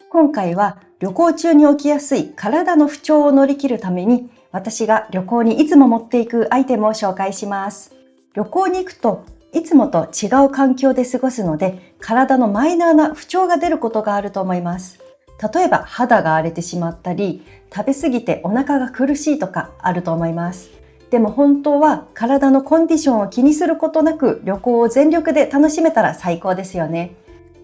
今回は旅行中に起きやすい体の不調を乗り切るために、私が旅行にいつも持っていくアイテムを紹介します。旅行に行くといつもと違う環境で過ごすので、体のマイナーな不調が出ることがあると思います。例えば肌が荒れてしまったり、食べ過ぎてお腹が苦しいとかあると思います。でも本当は体のコンディションを気にすることなく旅行を全力で楽しめたら最高ですよね。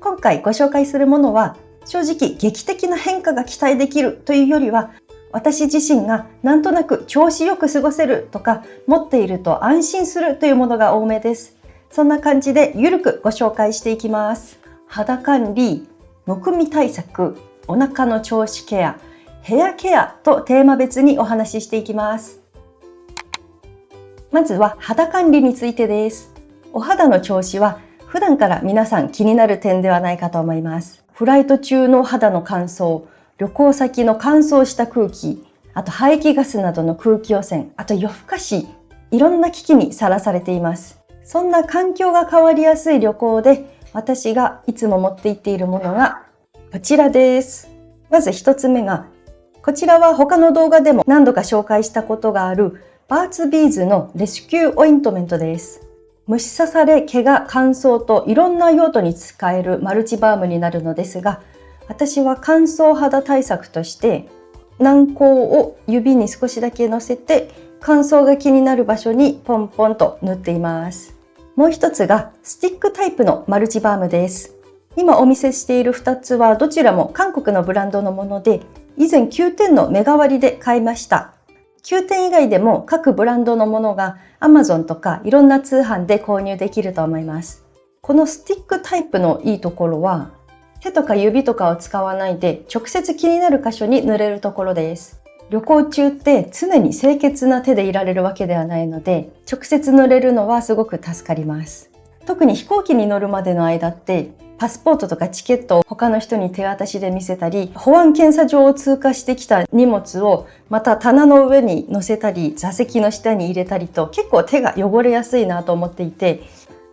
今回ご紹介するものは正直劇的な変化が期待できるというよりは、私自身がなんとなく調子よく過ごせるとか、持っていると安心するというものが多めです。そんな感じでゆるくご紹介していきます。肌管理、むくみ対策、お腹の調子ケア、ヘアケアとテーマ別にお話ししていきます。まずは肌管理についてです。お肌の調子は普段から皆さん気になる点ではないかと思います。フライト中の肌の乾燥、旅行先の乾燥した空気、あと排気ガスなどの空気汚染、あと夜更かし、いろんな危機にさらされています。そんな環境が変わりやすい旅行で、私がいつも持って行っているものがこちらです。まず一つ目が、こちらは他の動画でも何度か紹介したことがあるバーツビーズのレスキューオイントメントです。虫刺され、怪我、乾燥といろんな用途に使えるマルチバームになるのですが、私は乾燥肌対策として軟膏を指に少しだけのせて、乾燥が気になる場所にポンポンと塗っています。もう一つがスティックタイプのマルチバームです。今お見せしている2つはどちらも韓国のブランドのもので、以前9点のメガ割りで買いました。9点以外でも各ブランドのものが Amazon とかいろんな通販で購入できると思います。このスティックタイプのいいところは、手とか指とかを使わないで直接気になる箇所に塗れるところです。旅行中って常に清潔な手でいられるわけではないので、直接塗れるのはすごく助かります。特に飛行機に乗るまでの間ってパスポートとかチケットを他の人に手渡しで見せたり、保安検査場を通過してきた荷物をまた棚の上に乗せたり、座席の下に入れたりと結構手が汚れやすいなと思っていて、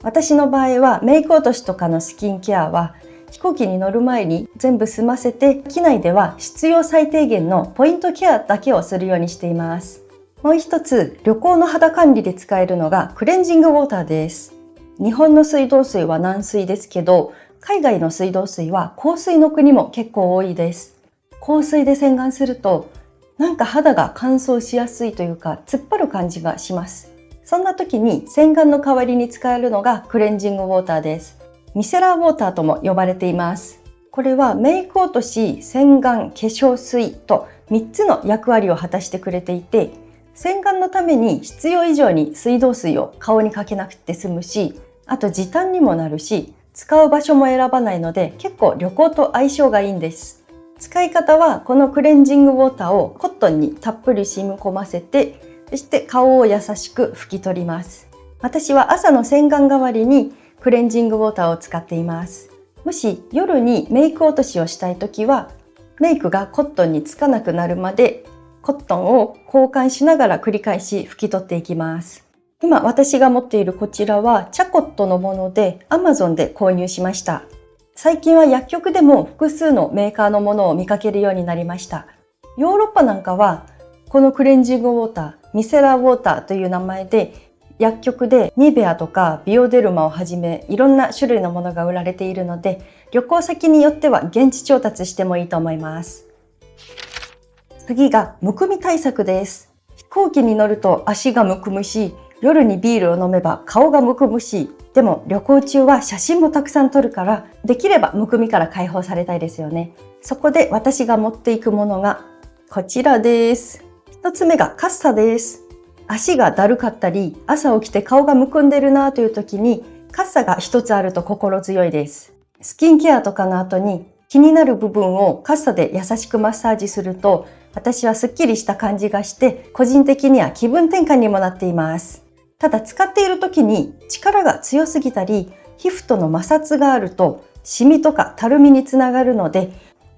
私の場合はメイク落としとかのスキンケアは飛行機に乗る前に全部済ませて、機内では必要最低限のポイントケアだけをするようにしています。もう一つ、旅行の肌管理で使えるのがクレンジングウォーターです。日本の水道水は軟水ですけど、海外の水道水は硬水の国も結構多いです。硬水で洗顔するとなんか肌が乾燥しやすいというか、突っ張る感じがします。そんな時に洗顔の代わりに使えるのがクレンジングウォーターです。ミセラーウォーターとも呼ばれています。これはメイク落とし、洗顔、化粧水と3つの役割を果たしてくれていて、洗顔のために必要以上に水道水を顔にかけなくて済むし、あと時短にもなるし、使う場所も選ばないので結構旅行と相性がいいんです。使い方はこのクレンジングウォーターをコットンにたっぷり染み込ませて、そして顔を優しく拭き取ります。私は朝の洗顔代わりにクレンジングウォーターを使っています。もし夜にメイク落としをしたいときは、メイクがコットンにつかなくなるまでコットンを交換しながら繰り返し拭き取っていきます。今私が持っているこちらはチャコットのもので Amazon で購入しました。最近は薬局でも複数のメーカーのものを見かけるようになりました。ヨーロッパなんかはこのクレンジングウォーター、ミセラーウォーターという名前で薬局でニベアとかビオデルマをはじめいろんな種類のものが売られているので、旅行先によっては現地調達してもいいと思います。次がむくみ対策です。飛行機に乗ると足がむくむし、夜にビールを飲めば顔がむくむし、でも旅行中は写真もたくさん撮るから、できればむくみから解放されたいですよね。そこで私が持っていくものがこちらです。一つ目がカッサです。足がだるかったり、朝起きて顔がむくんでるなという時にカッサが一つあると心強いです。スキンケアとかの後に気になる部分をカッサで優しくマッサージすると、私はすっきりした感じがして、個人的には気分転換にもなっています。ただ使っている時に力が強すぎたり、皮膚との摩擦があるとシミとかたるみにつながるので、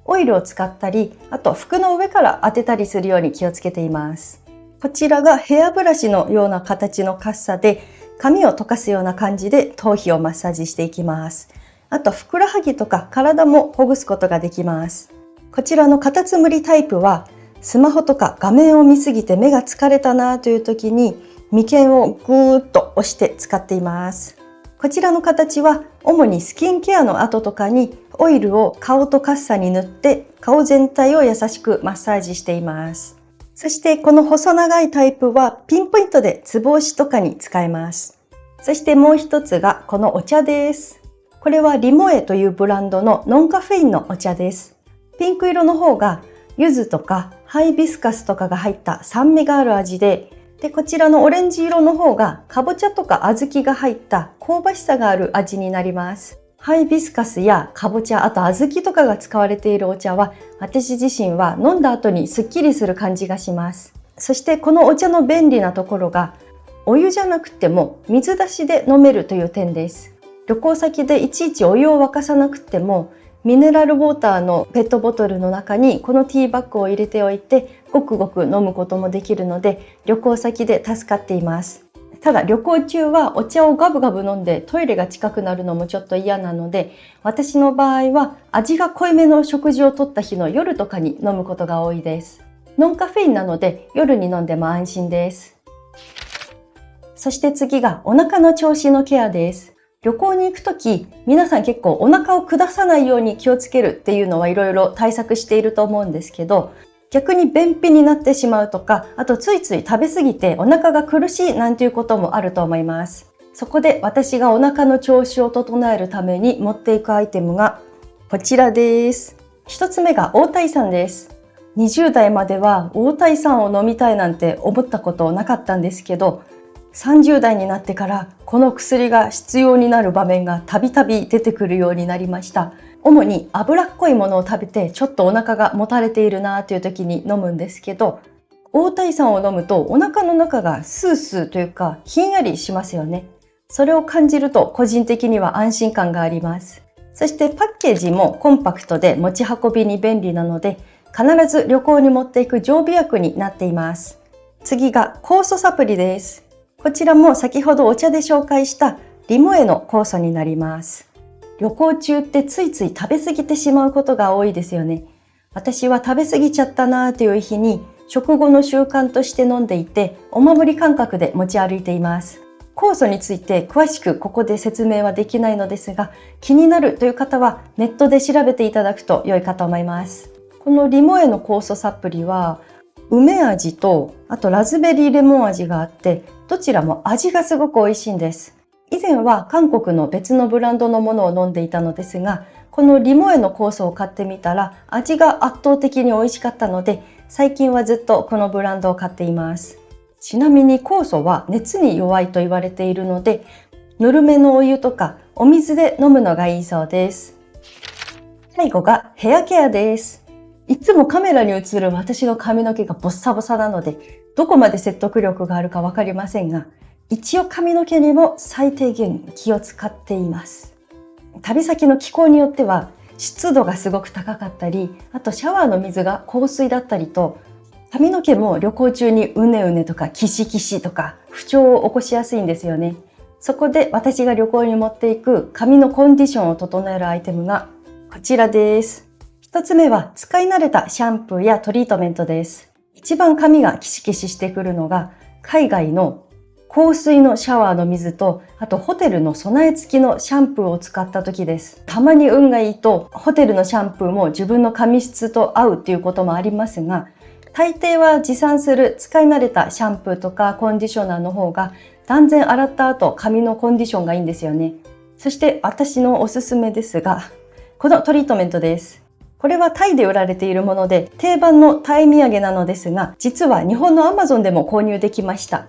オイルを使ったり、あと服の上から当てたりするように気をつけています。こちらがヘアブラシのような形のカッサで、髪を溶かすような感じで頭皮をマッサージしていきます。あとふくらはぎとか体もほぐすことができます。こちらのカタツムリタイプはスマホとか画面を見すぎて目が疲れたなという時に眉間をぐーっと押して使っています。こちらの形は主にスキンケアの後とかにオイルを顔とカッサに塗って顔全体を優しくマッサージしています。そしてこの細長いタイプはピンポイントでつぼ押しとかに使えます。そしてもう一つがこのお茶です。これはリモエというブランドのノンカフェインのお茶です。ピンク色の方が柚子とかハイビスカスとかが入った酸味がある味で、こちらのオレンジ色の方がかぼちゃとか小豆が入った香ばしさがある味になります。ハイビスカスやかぼちゃ、あと小豆とかが使われているお茶は私自身は飲んだ後にすっきりする感じがします。そしてこのお茶の便利なところがお湯じゃなくても水出しで飲めるという点です。旅行先でいちいちお湯を沸かさなくてもミネラルウォーターのペットボトルの中にこのティーバッグを入れておいてごくごく飲むこともできるので旅行先で助かっています。ただ旅行中はお茶をガブガブ飲んでトイレが近くなるのもちょっと嫌なので、私の場合は味が濃いめの食事をとった日の夜とかに飲むことが多いです。ノンカフェインなので夜に飲んでも安心です。そして次がお腹の調子のケアです。旅行に行くとき、皆さん結構お腹を下さないように気をつけるっていうのはいろいろ対策していると思うんですけど、逆に便秘になってしまうとか、あとついつい食べ過ぎてお腹が苦しいなんていうこともあると思います。そこで私がお腹の調子を整えるために持っていくアイテムがこちらです。一つ目が黄体酸です。20代までは黄体酸を飲みたいなんて思ったことなかったんですけど、30代になってからこの薬が必要になる場面がたびたび出てくるようになりました。主に脂っこいものを食べてちょっとお腹がもたれているなという時に飲むんですけど、黄体酸を飲むとお腹の中がスースーというかひんやりしますよね。それを感じると個人的には安心感があります。そしてパッケージもコンパクトで持ち運びに便利なので必ず旅行に持っていく常備薬になっています。次が酵素サプリです。こちらも先ほどお茶で紹介したリモエの酵素になります。旅行中ってついつい食べ過ぎてしまうことが多いですよね。私は食べ過ぎちゃったなーという日に食後の習慣として飲んでいて、お守り感覚で持ち歩いています。酵素について詳しくここで説明はできないのですが、気になるという方はネットで調べていただくと良いかと思います。このリモエの酵素サプリは梅味とあとラズベリーレモン味があって、どちらも味がすごく美味しいんです。以前は韓国の別のブランドのものを飲んでいたのですが、このリモエの酵素を買ってみたら味が圧倒的に美味しかったので、最近はずっとこのブランドを買っています。ちなみに酵素は熱に弱いと言われているので、ぬるめのお湯とかお水で飲むのがいいそうです。最後がヘアケアです。いつもカメラに映る私の髪の毛がボッサボサなので、どこまで説得力があるかわかりませんが、一応髪の毛にも最低限気を使っています。旅先の気候によっては湿度がすごく高かったり、あとシャワーの水が硬水だったりと、髪の毛も旅行中にうねうねとかキシキシとか不調を起こしやすいんですよね。そこで私が旅行に持っていく髪のコンディションを整えるアイテムがこちらです。一つ目は使い慣れたシャンプーやトリートメントです。一番髪がキシキシしてくるのが海外の香水のシャワーの水と、あとホテルの備え付きのシャンプーを使った時です。たまに運がいいとホテルのシャンプーも自分の髪質と合うっていうこともありますが、大抵は持参する使い慣れたシャンプーとかコンディショナーの方が断然洗った後髪のコンディションがいいんですよね。そして私のおすすめですが、このトリートメントです。これはタイで売られているもので定番のタイ土産なのですが、実は日本の Amazon でも購入できました。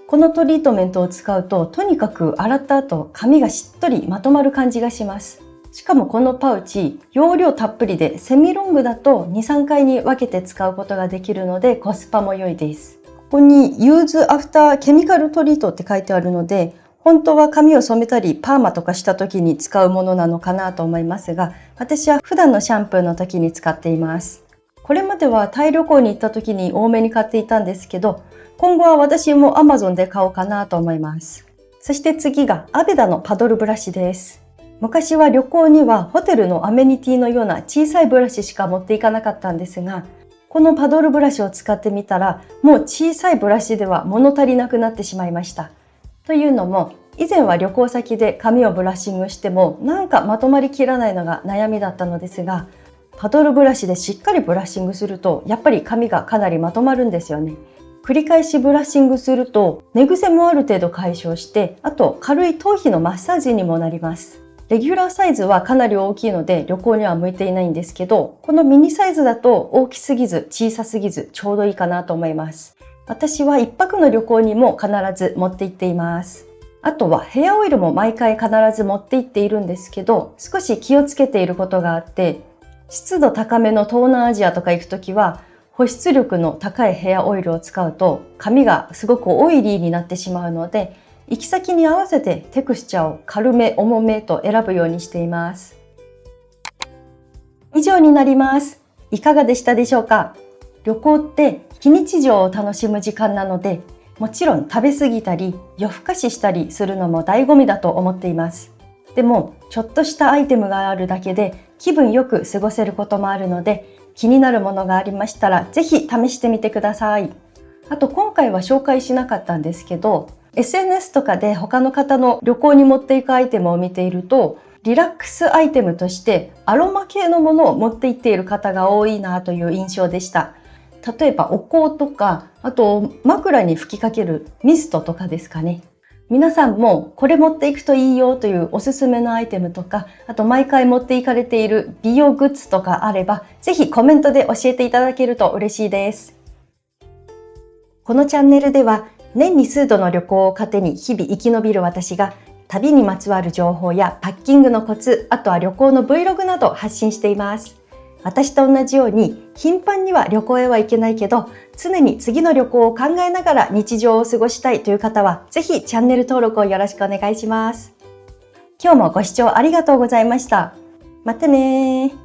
このトリートメントを使うと、とにかく洗った後髪がしっとりまとまる感じがします。しかもこのパウチ、容量たっぷりでセミロングだと 2,3 回に分けて使うことができるのでコスパも良いです。ここに Use After Chemical Treat って書いてあるので、本当は髪を染めたりパーマとかした時に使うものなのかなと思いますが、私は普段のシャンプーの時に使っています。これまではタイ旅行に行った時に多めに買っていたんですけど、今後は私も Amazon で買おうかなと思います。そして次がアベダのパドルブラシです。昔は旅行にはホテルのアメニティのような小さいブラシしか持っていかなかったんですが、このパドルブラシを使ってみたら、もう小さいブラシでは物足りなくなってしまいました。というのも、以前は旅行先で髪をブラッシングしてもなんかまとまりきらないのが悩みだったのですが、パドルブラシでしっかりブラッシングするとやっぱり髪がかなりまとまるんですよね。繰り返しブラッシングすると寝癖もある程度解消して、あと軽い頭皮のマッサージにもなります。レギュラーサイズはかなり大きいので旅行には向いていないんですけど、このミニサイズだと大きすぎず小さすぎずちょうどいいかなと思います。私は1泊の旅行にも必ず持って行っています。あとはヘアオイルも毎回必ず持って行っているんですけど、少し気をつけていることがあって、湿度高めの東南アジアとか行くときは保湿力の高いヘアオイルを使うと髪がすごくオイリーになってしまうので、行き先に合わせてテクスチャーを軽め重めと選ぶようにしています。以上になります。いかがでしたでしょうか？旅行って非日常を楽しむ時間なので、もちろん食べ過ぎたり夜更かししたりするのも醍醐味だと思っています。でもちょっとしたアイテムがあるだけで気分よく過ごせることもあるので、気になるものがありましたらぜひ試してみてください。あと今回は紹介しなかったんですけど、SNS とかで他の方の旅行に持っていくアイテムを見ていると、リラックスアイテムとしてアロマ系のものを持っていっている方が多いなという印象でした。例えばお香とか、あと枕に吹きかけるミストとかですかね。皆さんもこれ持っていくといいよというおすすめのアイテムとか、あと毎回持っていかれている美容グッズとかあれば、ぜひコメントで教えていただけると嬉しいです。このチャンネルでは年に数度の旅行を糧に日々生き延びる私が、旅にまつわる情報やパッキングのコツ、あとは旅行の Vlog など発信しています。私と同じように頻繁には旅行へは行けないけど、常に次の旅行を考えながら日常を過ごしたいという方は、ぜひチャンネル登録をよろしくお願いします。今日もご視聴ありがとうございました。またねー。